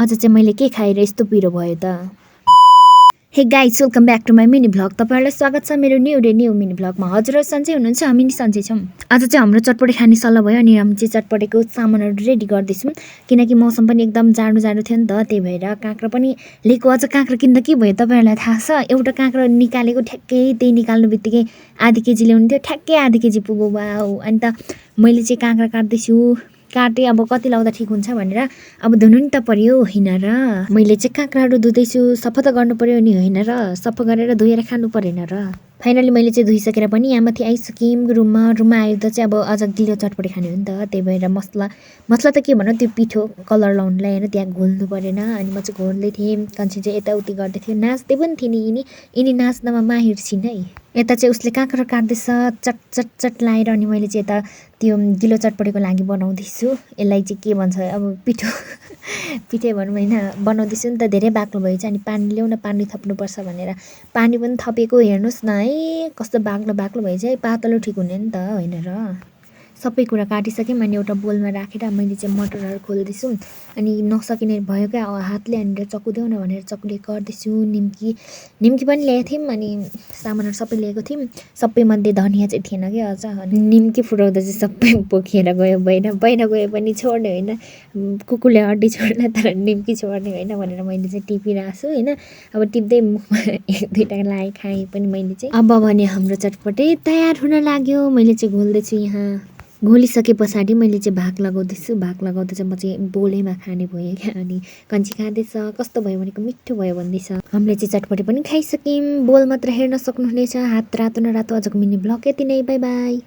आज चाहिँ मैले के खाएर यस्तो पिरो भयो त। Hey guys, welcome back to my mini vlog. तपाईँहरूलाई स्वागत छ मेरो न्यू मिनी भ्लगमा। हजुर सन्चै हुनुहुन्छ? हामी नि सन्चै छौँ। आज चाहिँ हाम्रो चटपटे खाने सल्लाह भयो अनि हामी चाहिँ चटपटेको सामानहरू रेडी गर्दैछौँ, किनकि मौसम पनि एकदम जाडो थियो नि त, त्यही भएर काँक्रा पनि लिएको। अझ काँक्रा किन्दा के भयो तपाईँहरूलाई थाहा छ? एउटा काँक्रा निकालेको ठ्याक्कै त्यही निकाल्नु बित्तिकै आधी केजी ल्याउनु थियो, ठ्याक्कै आधी केजी पुग्यो। वाउ! अनि त मैले चाहिँ काँक्रा काटेँ। अब कति लाउँदा ठिक हुन्छ भनेर अब धुनु नि त पर्यो, होइन र? मैले चाहिँ काँक्राहरू धुँदैछु। सफा त गर्नु पर्यो नि, होइन र? सफा गरेर धोएर खानु परेन र? फाइनली मैले चाहिँ धोइसकेर पनि यहाँ माथि आइसकेँ रुममा आएर चाहिँ अब आज गिलो चटपटे खाने हो नि त, त्यही भएर मसला त के भनौँ, त्यो पिठो कलर लाउनुलाई होइन, त्यहाँ घोल्नु परेन। अनि म चाहिँ घोल्दै थिएँ, कन्छी चाहिँ यताउति गर्दै थियो, नाच्दै पनि थिएँ नि। यिनी नाच्नमा माहिर छिन् है। यता चाहिँ उसले काँक्रा काट्दैछ चट चट चट लाएर, अनि मैले चाहिँ यता त्यो गिलो चटपटेको लागि बनाउँदैछु। यसलाई चाहिँ के भन्छ अब, पिठै भनौँ होइन, बनाउँदैछु नि त। धेरै बाक्लो भयो चाहिँ अनि पानी ल्याउन, पानी थप्नुपर्छ भनेर पानी पनि थपेको। हेर्नुहोस् न है, कस्तो बाक्लो भयो चाहिँ, पातलो ठिक हुने नि त, होइन र? सबै कुरा काटिसक्यौँ। अनि एउटा बोलमा राखेर मैले चाहिँ मटरहरू खोल्दैछु। अनि नसकिने भयो क्या हातले, अनि चक्कु देऊ न भनेर चक्कुले गर्दैछु। निम्की पनि ल्याएको थियौँ, अनि सामानहरू सबै ल्याएको थियौँ। सबैमध्ये धनियाँ चाहिँ थिएन क्या अझ। अनि निम्की फुटाउँदा चाहिँ सबै पोखिएर गयो। बहिना गयो पनि छोड्ने होइन, कुकुरले हड्डी छोड्ने तर निम्की छोड्ने होइन भनेर मैले चाहिँ टिपिरहेको छु होइन। अब टिप्दै मुखमा एक दुईवटा लाएँ, खाएँ पनि मैले चाहिँ। अब भने हाम्रो चटपटे तयार हुन लाग्यो। मैले चाहिँ घोल्दैछु। यहाँ घोलिसके पछाडि मैले चाहिँ भाग लगाउँदा चाहिँ म चाहिँ बोलैमा खाने भएँ क्या। अनि कन्छी खाँदैछ, कस्तो भयो भनेको मिठो भयो भन्दैछ। हामीले चाहिँ चटपटे पनि खाइसक्यौँ। बोल मात्र हेर्न सक्नुहुनेछ। हात रातो न रातो। आजको मिनी भ्लग यति नै, बाई बाई।